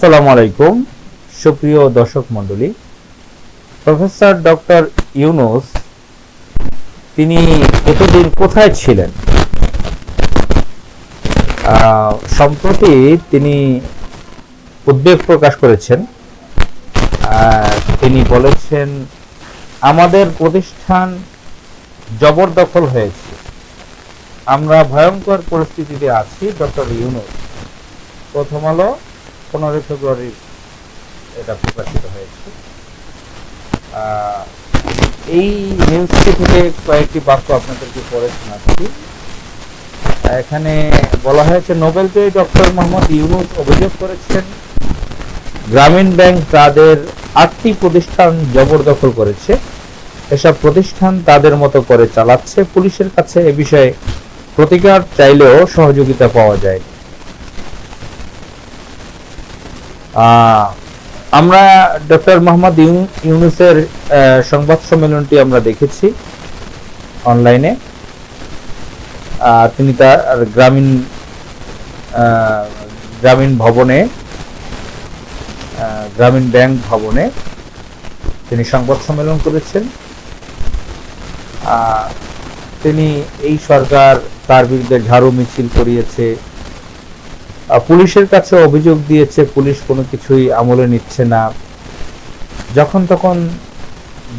আসসালামু আলাইকুম সুপ্রিয় দর্শক মণ্ডলী। প্রফেসর ডক্টর ইউনূস তিনি এতদিন কোথায় ছিলেন? সম্প্রতি তিনি উদ্বেগ প্রকাশ করেছেন। তিনি বলেছেন, আমাদের প্রতিষ্ঠান জবরদখল হয়েছে, আমরা ভয়ঙ্কর পরিস্থিতিতে আছি। ডক্টর ইউনূস, প্রথম আলো 15 ফেব্রুয়ারি এটা প্রকাশিত হয়েছে। এই নিউজটি থেকে কয়েকটি বাক্য আপনাদেরকে পড়ে শোনাচ্ছি। এখানে বলা হয়েছে, নোবেলজয়ী ডক্টর মোহাম্মদ ইউনূস অভিযোগ করেছেন গ্রামীণ ব্যাংক তাদের 8টি প্রতিষ্ঠান জবরদখল করেছে। এসব প্রতিষ্ঠান তাদের মতো করে চালাচ্ছে। পুলিশের কাছে এ বিষয়ে প্রতিকার চাইলেও সহযোগিতা পাওয়া যায়। আমরা ডক্টর মোহাম্মদ ইউনূসের সংবাদ সম্মেলনটি আমরা দেখেছি অনলাইনে। তিনি তার গ্রামীণ ভবনে, গ্রামীণ ব্যাংক ভবনে তিনি সংবাদ সম্মেলন করেছেন। তিনি এই সরকার তার বিরুদ্ধে ঝাড়ু মিছিল করিয়েছে, পুলিশের কাছে অভিযোগ দিয়েছে, পুলিশ কোনো কিছুই আমলে নিচ্ছে না, যখন তখন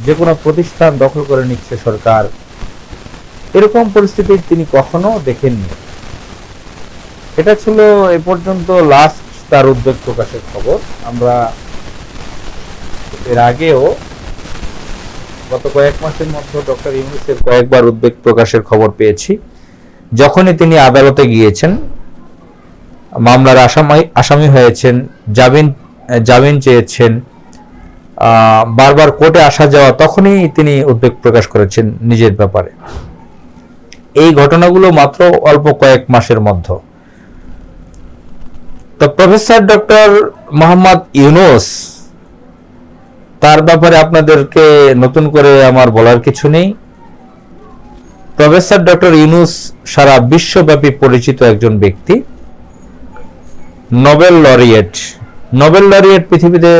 যে কোনো প্রতিষ্ঠান দখল করে নিচ্ছে সরকার। এরকম পরিস্থিতি তিনি কখনো দেখেননি। এটা ছিল এ পর্যন্ত লাস্ট তার উদ্বেগ প্রকাশের খবর। আমরা এর আগেও গত কয়েক মাসের মধ্যে ডক্টর ইউনূসের কয়েকবার উদ্বেগ প্রকাশের খবর পেয়েছি। যখনই তিনি আদালতে গিয়েছেন, মামলার আসামি হয়েছেন, জামিন চেয়েছেন, বারবার কোর্টে আসা যাওয়া, তখনই তিনি উদ্বেগ প্রকাশ করেছেন নিজের ব্যাপারে। এই ঘটনাগুলো মাত্র অল্প কয়েক মাসের মধ্যে। তো প্রফেসর ডক্টর মোহাম্মদ ইউনূস, তার ব্যাপারে আপনাদেরকে নতুন করে আমার বলার কিছু নেই। প্রফেসর ডক্টর ইউনূস সারা বিশ্বব্যাপী পরিচিত একজন ব্যক্তি, নোবেল লরিয়েট পৃথিবীতে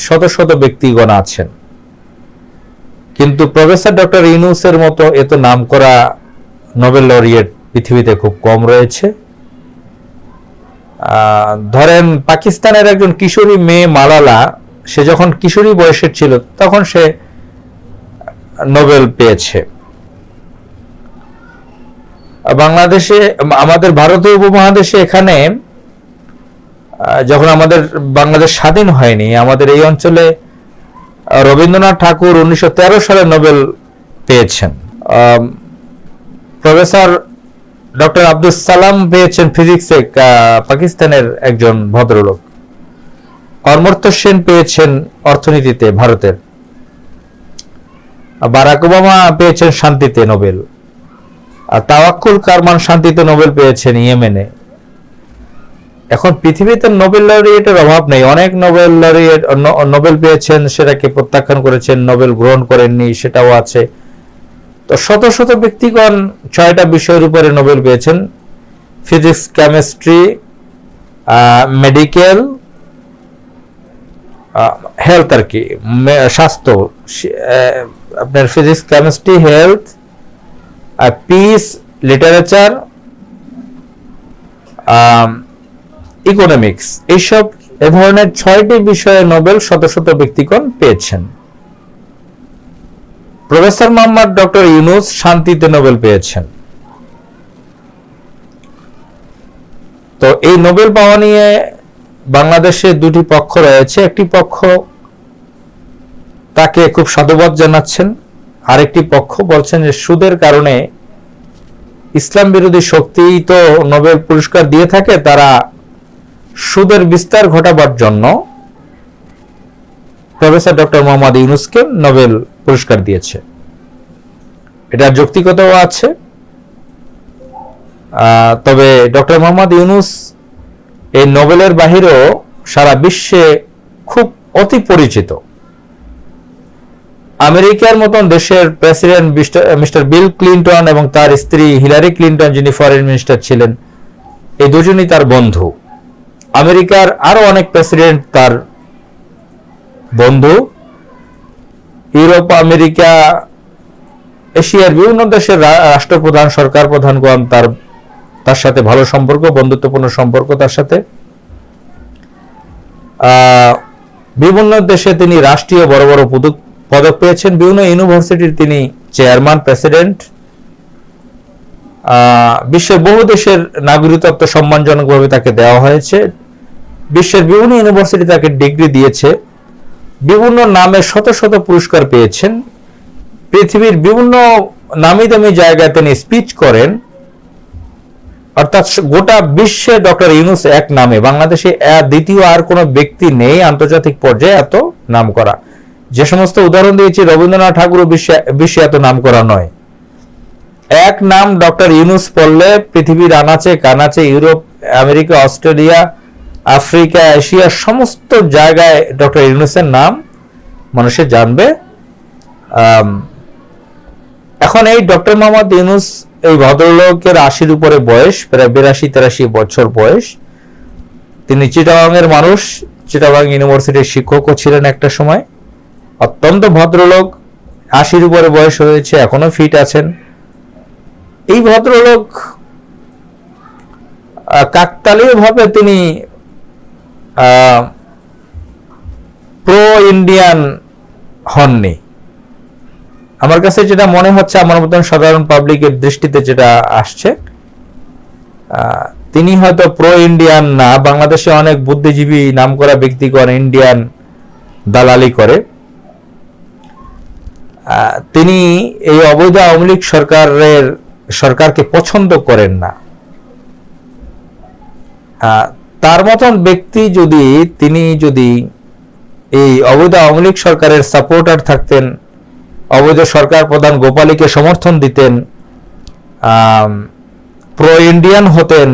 শত শত ব্যক্তিগণ আছেন, কিন্তু প্রফেসর ডক্টর ইউনূসের মতো এত নামকরা নোবেল লরিয়েট পৃথিবীতে খুব কম রয়েছে। ধরেন, পাকিস্তানের একজন কিশোরী মেয়ে মালালা, সে যখন কিশোরী বয়সের ছিল তখন সে নোবেল পেয়েছে। বাংলাদেশে, আমাদের ভারতীয় উপমহাদেশে, এখানে যখন আমাদের বাংলাদেশ স্বাধীন হয়নি, আমাদের এই অঞ্চলে রবীন্দ্রনাথ ঠাকুর 1913 সালে নোবেল পেয়েছেন। প্রফেসর ডক্টর আব্দুল সালাম পেয়েছেন ফিজিক্সে, পাকিস্তানের একজন ভদ্রলোক। অমর্ত্য সেন পেয়েছেন অর্থনীতিতে, ভারতের। বারাক ওবামা পেয়েছেন শান্তিতে নোবেল। আর তাওয়াক্কুল কারমান শান্তিতে নোবেল পেয়েছেন ইয়েমেনে। এখন পৃথিবীতে নোবেল লরিয়েটের অভাব নেই। অনেক নোবেল লরিয়েট নোবেল পেয়েছেন, সেটাকে প্রত্যাখ্যান করেছেন, নোবেল গ্রহণ করেননি, সেটাও আছে। তো শত শত ব্যক্তিগণ 6টা বিষয়ের উপরে নোবেল পেয়েছেন: ফিজিক্স, কেমিস্ট্রি, মেডিকেল, হেলথ, আর কি স্বাস্থ্য, আপনার physics, chemistry, health, piece, literature, economics, এইসব এ ধরনের 6টি বিষয়ে নোবেল শত শত ব্যক্তিগণ পেয়েছেন। প্রফেসর মোহাম্মদ ডক্টর ইউনূস শান্তিতে নোবেল পেয়েছেন। তো এই নোবেল পাওয়া নিয়ে বাংলাদেশে দুটি পক্ষ রয়েছে। একটি পক্ষ তাকে খুব সাধুবাদ জানাচ্ছেন, আরেকটি পক্ষ বলছেন যে সুদের কারণে ইসলাম বিরোধী শক্তি তো নোবেল পুরস্কার দিয়ে থাকে, তারা সুদের বিস্তার ঘটাবার জন্য প্রফেসর ডক্টর মোহাম্মদ ইউনূসকে নোবেল পুরস্কার দিয়েছে। এটা যৌক্তিকতাও আছে। তবে ডক্টর মোহাম্মদ ইউনূস এই নোবেলের বাহিরেও সারা বিশ্বে খুব অতি পরিচিত। আমেরিকার মতন দেশের প্রেসিডেন্ট মিস্টার বিল ক্লিন্টন এবং তার স্ত্রী হিলারি ক্লিন্টন, যিনি ফরেন মিনিস্টার ছিলেন, এই দুজনই তার বন্ধু। আমেরিকার আরো অনেক প্রেসিডেন্ট তার বন্ধু, ইউরোপ, আমেরিকা, এশিয়ার বিভিন্ন দেশের রাষ্ট্রপ্রধান, সরকার প্রধানগণ তার সাথে ভালো সম্পর্ক, বন্ধুত্বপূর্ণ সম্পর্ক তার সাথে। বিভিন্ন দেশে তিনি রাষ্ট্রীয় বড় বড় পদক পেয়েছেন, বিভিন্ন ইউনিভার্সিটির তিনি চেয়ারম্যান, প্রেসিডেন্ট। বিশ্বের বহু দেশের নাগরিকত্ব সম্মানজনকভাবে তাকে দেওয়া হয়েছে। বিশ্বের বিভিন্ন ইউনিভার্সিটি তাকে ডিগ্রি দিয়েছে। বিভিন্ন নামে শত শত পুরস্কার পেয়েছেন। পৃথিবীর বিভিন্ন নামি দামি জায়গায় তিনি স্পিচ করেন। অর্থাৎ গোটা বিশ্বে ডক্টর ইউনূস এক নামে। বাংলাদেশে দ্বিতীয় আর কোনো ব্যক্তি নেই আন্তর্জাতিক পর্যায়ে এত নাম করা। যে সমস্ত উদাহরণ দিয়েছি, রবীন্দ্রনাথ ঠাকুরও বিশ্বে এত নাম করা নয়। এক নাম ডক্টর ইউনূস পড়লে পৃথিবীর আনাচে কানাচে, ইউরোপ, আমেরিকা, অস্ট্রেলিয়া, আফ্রিকা, এশিয়ার সমস্ত জায়গায় ডক্টর ইউনূসের নাম মানুষে জানবে। এখন এই ডক্টর মোহাম্মদ ইউনূস, এই ভদ্রলোকের 80-র উপরে বয়স, প্রায় 82-83 বছর বয়স। তিনি চিটাগাংয়ের মানুষ, চিটাগাং ইউনিভার্সিটির শিক্ষকও ছিলেন একটা সময়। অত্যন্ত ভদ্রলোক, 80-র উপরে বয়স হয়েছে, এখনো ফিট আছেন। এই ভদ্রলোক কাকতালীয় ভাবে তিনি প্রো ইন্ডিয়ান হননি। আমার কাছে যেটা মনে হচ্ছে, আমার মতন সাধারণ পাবলিকের দৃষ্টিতে যেটা আসছে, তিনি হয়তো প্রো ইন্ডিয়ান না। বাংলাদেশে অনেক বুদ্ধিজীবী নামকরা ব্যক্তিগণ ইন্ডিয়ান দালালি করে। তিনি এই অবৈধ আওয়ামী লীগ সরকারকে পছন্দ করেন না। তার মতন ব্যক্তি তিনি যদি এই অবৈধ আওয়ামী লীগ সরকারের সাপোর্টার থাকতেন, অবৈধ সরকার প্রধান গোপালীকে সমর্থন দিতেন, প্রো ইন্ডিয়ান হতেন,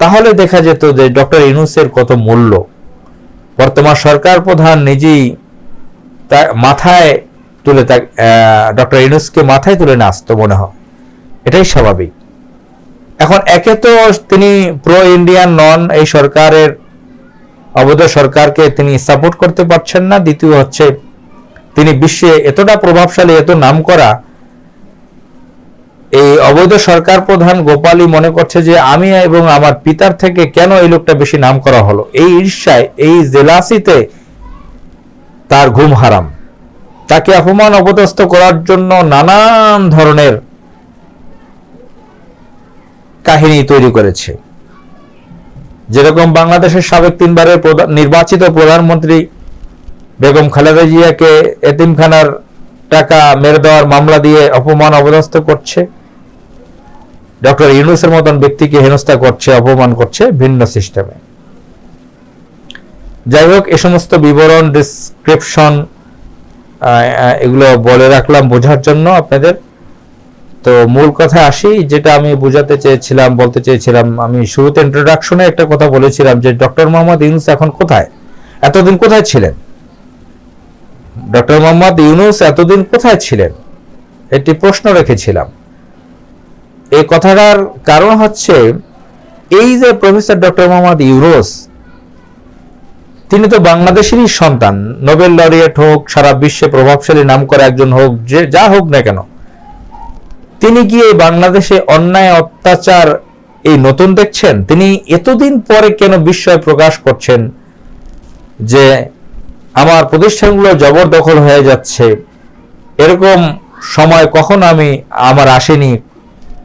তাহলে দেখা যেত যে ডক্টর ইউনূসের কত মূল্য। বর্তমান সরকার প্রধান নিজেই মাথায় তুলে ডক্টর ইউনূসকে মাথায় তুলে নাচতো মনে হয়। এটাই স্বাভাবিক। এখন একে তো তিনি প্রো ইন্ডিয়ান নন, এই সরকারের অবৈধ সরকারকে তিনি সাপোর্ট করতে পারছেন না। দ্বিতীয় হচ্ছে, তিনি বিশ্বে এতটা প্রভাবশালী, এত নামকরা, এই অবৈধ সরকার প্রধান গোপালী মনে করছে যে আমি এবং আমার পিতার থেকে কেন এই লোকটা বেশি নাম করা হলো। এই ঈর্ষায়, এই জেলাসিতে তার ঘুম হারাম। তাকে অপমান অপদস্থ করার জন্য নানান ধরনের কাহিনী তৈরি করেছে। যেরকম বাংলাদেশের সাবেক 3 বারের নির্বাচিত প্রধানমন্ত্রী বেগম খালেদা জিয়াকে এতিমখানার টাকা মেরে দেওয়ার মামলা দিয়ে অপমান অপদস্থ করছে, ডক্টর ইউনূসের মতন ব্যক্তিকে হেনস্থা করছে, অপমান করছে ভিন্ন সিস্টেমে। যাই হোক, এ সমস্ত বিবরণ, ডিসক্রিপশন, এগুলো বলে রাখলাম বোঝার জন্য আপনাদের। তো মূল কথা আসি, যেটা আমি বোঝাতে চেয়েছিলাম, বলতে চেয়েছিলাম। আমি শুরুতে ইন্ট্রোডাকশনে একটা কথা বলেছিলাম যে ডক্টর মোহাম্মদ ইউনূস এখন কোথায়, এতদিন কোথায় ছিলেন? ডক্টর মোহাম্মদ ইউনূস এতদিন কোথায় ছিলেন, একটি প্রশ্ন রেখেছিলাম। এই কথাটার কারণ হচ্ছে, এই যে প্রফেসর ডক্টর মোহাম্মদ ইউনূস, তিনি তো বাংলাদেশেরই সন্তান। নোবেল লরিয়েট হোক, সারা বিশ্বে প্রভাবশালী নামকরা একজন হোক, যে যা হোক না কেন, তিনি কি এই বাংলাদেশে অন্যায় অত্যাচার এই নতুন দেখছেন? তিনি এতদিন পরে কেন বিস্ময় প্রকাশ করছেন যে আমার প্রতিষ্ঠানগুলো জবরদখল হয়ে যাচ্ছে? এরকম সময় কখনো আমার আসেনি,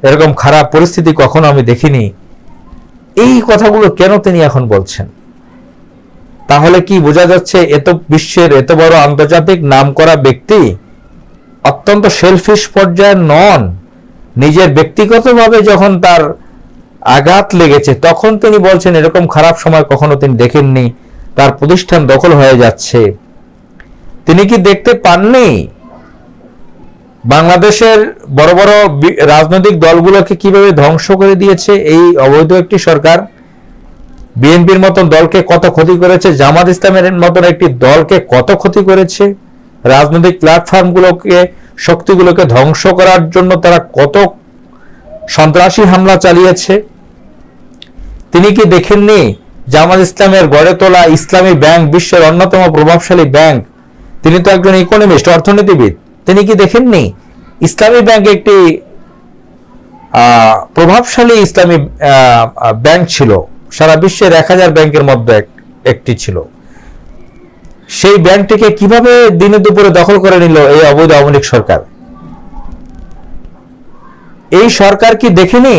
এরকম খারাপ পরিস্থিতি কখনো আমি দেখিনি। এই কথাগুলো কেন তিনি এখন বলছেন? তাহলে কি বোঝা যাচ্ছে, এত বিশ্বের এত বড় আন্তর্জাতিক নামকরা ব্যক্তি অত্যন্ত সেলফিশ পর্যায়ের নন। নিজের ব্যক্তিগতভাবে যখন তার আঘাত লেগেছে, তখন তিনি বলছেন এরকম খারাপ সময় কখনো তিনি দেখেননি, তার প্রতিষ্ঠান দখল হয়ে যাচ্ছে। তিনি কি দেখতে পাননি বাংলাদেশের বড় বড় রাজনৈতিক দলগুলোকে কিভাবে ধ্বংস করে দিয়েছে এই অবৈধ একটি সরকার? বিএনপির মতন দলকে কত ক্ষতি করেছে, জামাত ইসলামের মতন একটি দলকে কত ক্ষতি করেছে, রাজনৈতিক প্ল্যাটফর্মগুলোকে, শক্তিগুলোকে ধ্বংস করার জন্য তারা কত সন্ত্রাসী হামলা চালিয়েছে। তিনি কি দেখেননি জামাত ইসলামের গড়ে তোলা ইসলামী ব্যাংক বিশ্বের অন্যতম প্রভাবশালী ব্যাংক? তিনি তো একজন ইকোনমিস্ট, অর্থনীতিবিদ। তিনি কি দেখেননি ইসলামী ব্যাংক একটি প্রভাবশালী ইসলামী ব্যাংক ছিল, সারা বিশ্বের 1000 ব্যাংকের মধ্যে একটি ছিল। সেই ব্যাংকটিকে কিভাবে দিনে দুপুরে দখল করে নিল এই অবৈধ আওয়ামী লীগ সরকার? এই সরকার কি দেখেনি?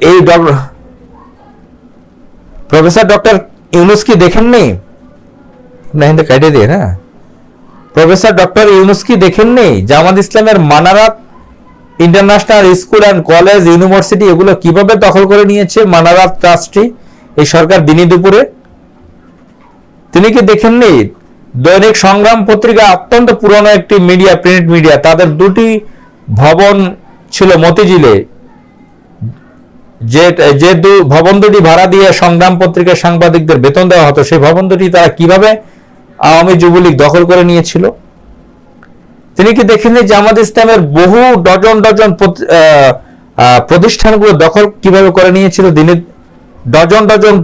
এই প্রফেসর ডক্টর ইউনুস কি দেখেননি? কেটে দিয়ে না, প্রফেসর ডক্টর ইউনুস কি দেখেননি জামাত ইসলামের Manarat international school and college, university এগুলো কিভাবে দখল করে নিয়েছে মানারাত ট্রাস্টটি এই সরকার দিনে দুপুরে? তিনি কি দেখেননি দৈনিক সংগ্রাম পত্রিকা অত্যন্ত পুরনো একটি মিডিয়া, প্রিন্ট মিডিয়া, তাদের দুটি ভবন ছিল মতিঝিলে, যে ভবন দুটি ভাড়া দিয়ে সংগ্রাম পত্রিকার সাংবাদিকদের বেতন দেওয়া হতো, সেই ভবন দুটি তারা কিভাবে আওয়ামী যুবলীগ দখল করে নিয়েছিল? তিনি কি দেখেননি জামাত ইসলামের বহু ডজন ডজন প্রতিষ্ঠানগুলো দখল কিভাবে করে নিয়েছিল? ডজন ডজন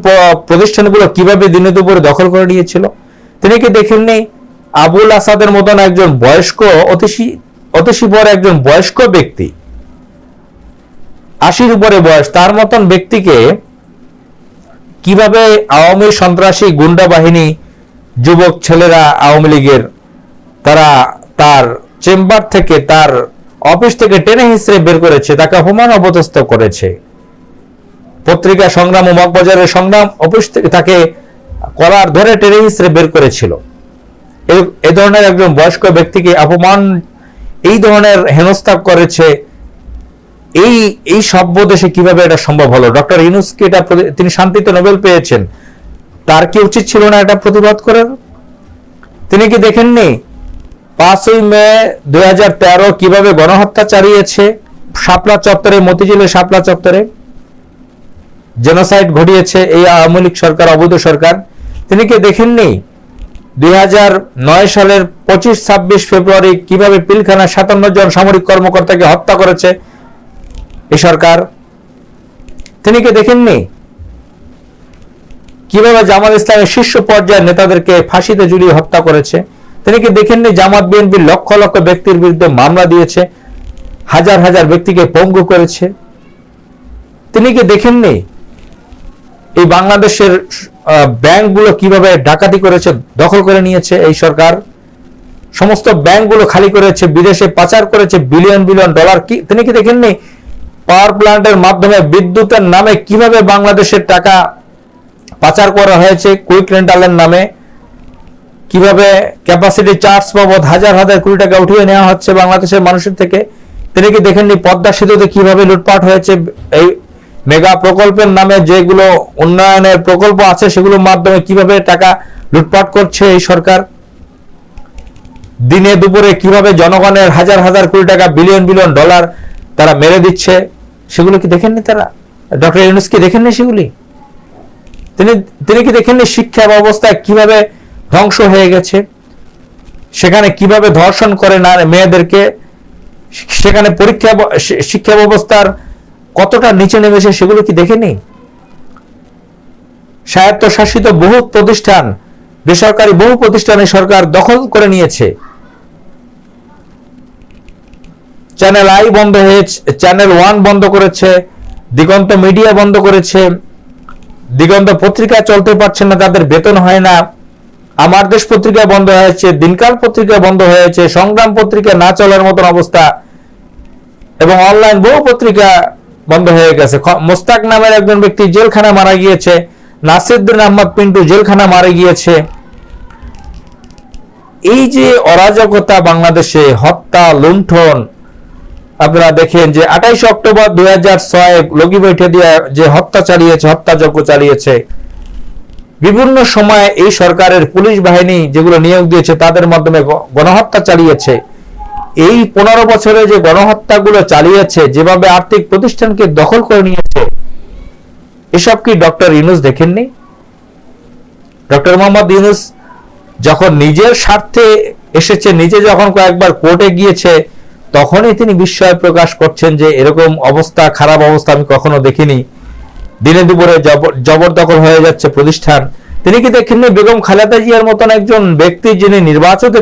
প্রতিষ্ঠানগুলো কিভাবে দিনে দুপুরে দখল করে নিয়েছিল? তিনি কি দেখেননি আবুল আসাদের মতন একজন বয়স্ক, অতিশী বড় একজন বয়স্ক ব্যক্তি, 80-র উপরে বয়স, তার মতন ব্যক্তিকে কিভাবে আওয়ামী সন্ত্রাসী গুন্ডা বাহিনী, যুবক ছেলেরা আওয়ামী লীগের, তারা তার চেম্বার থেকে, তার অফিস থেকে টেনে হিঁচড়ে বের করেছে, তাকে অপমান অপদস্থ করেছে। পত্রিকা সংগ্রাম ও মগবাজারের সংগ্রাম অফিস থেকে তাকে কলার ধরে টেনে হিঁচড়ে বের করেছিল। এই ধরনের একজন বয়স্ক ব্যক্তিকে অপমান, এই ধরনের হেনস্থা করেছে। এই সভ্য দেশে কিভাবে এটা সম্ভব হলো? ডক্টর ইউনূসকে এটা, তিনি শান্তিতে নোবেল পেয়েছেন, তার কি উচিত ছিল না এটা প্রতিবাদ করার? তিনি কি দেখেননি 5ই মে 2013 কিভাবে গণহত্যা চালিয়েছে শাপলা চত্বরে, মতিঝিলের শাপলা চত্বরে জেনোসাইড ঘটিয়েছে এই আওয়ামী লীগ সরকার, অবৈধ সরকার? তিনি কি দেখেননি 2009 সালের 25-26 ফেব্রুয়ারি কিভাবে পিলখানা 57 জন সামরিক কর্মকর্তাকে হত্যা করেছে এই সরকার? তিনি কি দেখেননি কিভাবে জামাত ইসলামের শীর্ষ পর্যায়ের নেতাদেরকে ফাঁসিতে ঝুলিয়ে হত্যা করেছে? তিনি কি দেখেননি জামাত বিএনপির লক্ষ লক্ষ ব্যক্তির বিরুদ্ধে মামলা দিয়েছে, হাজার হাজার ব্যক্তিকে পঙ্গু করেছে? তিনি কি দেখেননি এই বাংলাদেশের ব্যাংকগুলো কিভাবে ডাকাতি করেছে, দখল করে নিয়েছে এই সরকার? সমস্ত ব্যাংকগুলো খালি করেছে, বিদেশে পাচার করেছে বিলিয়ন বিলিয়ন ডলার। তিনি কি দেখেননি পাওয়ার প্ল্যান্টের মাধ্যমে বিদ্যুতের নামে কিভাবে বাংলাদেশের টাকা পাচার করা হয়েছে, কুইক রেন্টালের নামে কিভাবে ক্যাপাসিটি চার্জ বাবদ হাজার হাজার কোটি টাকা উঠিয়ে নেওয়া হচ্ছে বাংলাদেশের মানুষের থেকে? তিনি কি দেখেননি পদ্মা সেতুতে কিভাবে লুটপাট হয়েছে? এই মেগা প্রকল্পের নামে যেগুলো উন্নয়নের প্রকল্প আছে সেগুলোর মাধ্যমে কিভাবে টাকা লুটপাট করছে এই সরকার? দিনে দুপুরে কিভাবে জনগণের হাজার হাজার কোটি টাকা, বিলিয়ন বিলিয়ন ডলার তারা মেরে দিচ্ছে, সেগুলো কি দেখেননি তারা? ডক্টর ইউনূস কি দেখেননি সেগুলি? তিনি কি দেখেননি শিক্ষা ব্যবস্থা কিভাবে ধ্বংস হয়ে গেছে? সেখানে কিভাবে ধর্ষণ করে না মেয়েদেরকে, সেখানে শিক্ষা ব্যবস্থার কতটা নিচে নেমেছে সেগুলো কি দেখেনি? স্বায়ত্তশাসিত বহু প্রতিষ্ঠান, বেসরকারি বহু প্রতিষ্ঠানে সরকার দখল করে নিয়েছে। চ্যানেল আই বন্ধ হয়েছে, চ্যানেল 1 বন্ধ করেছে, দিগন্ত মিডিয়া বন্ধ করেছে, দিগন্ত পত্রিকা চলতে পারছে না, তাদের বেতন হয় না। আমার দেশ পত্রিকা বন্ধ হয়েছে, দিনকাল পত্রিকা বন্ধ হয়েছে, সংগ্রাম পত্রিকা না চলার মতন অবস্থা, এবং অনলাইন বহু পত্রিকা বন্ধ হয়ে গেছে। মোস্তাক নামের একজন ব্যক্তি জেলখানা মারা গিয়েছে, নাসিরুদ্দিন আহমদ পিন্টু জেলখানা মারা গিয়েছে। এই যে অরাজকতা বাংলাদেশে, হত্যা, লুণ্ঠন, আপনারা দেখেন যে 28 অক্টোবর 2006 লগিবৈঠে দিয়ে যে হত্যা চালিয়েছে, হত্যাযজ্ঞ চালিয়েছে, বিভিন্ন সময়ে এই সরকারের পুলিশ বাহিনী যেগুলো নিয়োগ দিয়েছে তাদের মাধ্যমে গণহত্যা চালিয়েছে। এই 15 বছরে যে গণহত্যাগুলো চালিয়েছে, যেভাবে আর্থিক প্রতিষ্ঠানকে দখল করে নিয়েছে, এসব কি ডক্টর ইউনূস দেখেননি? ডক্টর মোহাম্মদ ইউনূস যখন নিজের স্বার্থে এসেছে, নিজে যখন কয়েকবার কোর্টে গিয়েছে, তখনই তিনি বিস্ময় প্রকাশ করছেন যে এরকম অবস্থা, খারাপ অবস্থা আমি কখনো দেখিনি। দিনে দুপুরে জবরদখল হয়ে যাচ্ছে প্রতিষ্ঠান। তিনি কি দেখেননি বেগম খালেদা জিয়ার মতন একজন ব্যক্তি যিনি নির্বাচিত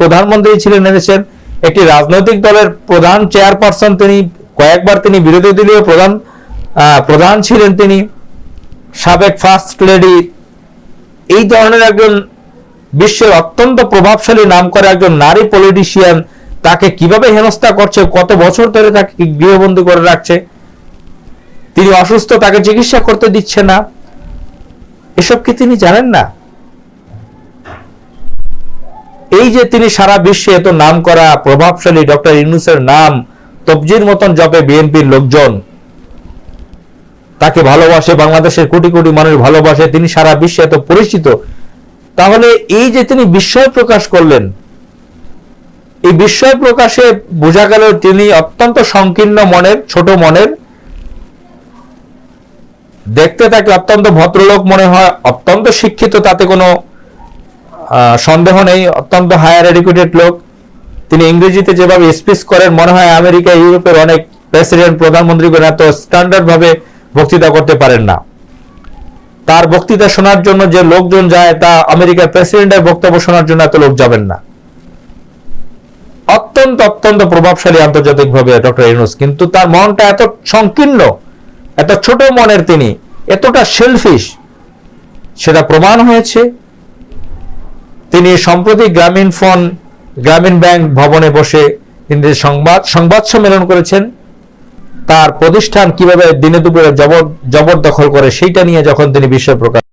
প্রধানমন্ত্রী ছিলেন এনেছেন, একটি রাজনৈতিক দলের প্রধান চেয়ারপারসন, তিনি কয়েকবার তিনি বিরোধী দলীয় প্রধান ছিলেন, তিনি সাবেক ফার্স্ট লেডি, এই ধরনের একজন বিশ্বের অত্যন্ত প্রভাবশালী নাম করা একজন নারী পলিটিশিয়ান, তাকে কিভাবে হেনস্থা করছে, কত বছর ধরে তাকে গৃহবন্দী করে রাখছে, তিনি অসুস্থ, তাকে চিকিৎসা করতে দিচ্ছে না, এসব কি তিনি জানেন না? এই যে তিনি সারা বিশ্বে এত নাম করা প্রভাবশালী ডক্টর ইউনূসের নাম তবজির মতন জপে বিএনপির লোকজন, তাকে ভালোবাসে, বাংলাদেশের কোটি কোটি মানুষ ভালোবাসে, তিনি সারা বিশ্বে এত পরিচিত, তাহলে এই যে তিনি বিস্ময় প্রকাশ করলেন, এই বিস্ময় প্রকাশে বোঝা গেল তিনি অত্যন্ত সংকীর্ণ মনের, ছোট মনের, দেখতে তাকে অত্যন্ত ভদ্রলোক মনে হয়, অত্যন্ত শিক্ষিত, তাতে কোনো সন্দেহ নেই, অত্যন্ত হায়ার এডুকেটেড লোক। তিনি ইংরেজিতে যেভাবে স্পিচ করেন মনে হয় আমেরিকা, ইউরোপের অনেক প্রেসিডেন্ট, প্রধানমন্ত্রীগণ এত স্ট্যান্ডার্ড ভাবে বক্তৃতা করতে পারেন না। তার বক্তৃতা শোনার জন্য যে লোকজন যায়, তা আমেরিকার প্রেসিডেন্টের বক্তব্য শোনার জন্য এত লোক যাবেন না। অত্যন্ত অত্যন্ত প্রভাবশালী আন্তর্জাতিকভাবে ডক্টর ইউনূস, কিন্তু তার মনটা এত সংকীর্ণ, এত ছোট মনের, তিনি এতটা সেলফিশ, সেটা প্রমাণ হয়েছে। তিনি সম্প্রতি গ্রামীণ ব্যাংক ভবনে বসে তিনি সংবাদ সম্মেলন করেছেন, তার প্রতিষ্ঠান কিভাবে দিনে দুপুরে জবরদখল করে সেইটা নিয়ে যখন তিনি বিস্ময় প্রকাশ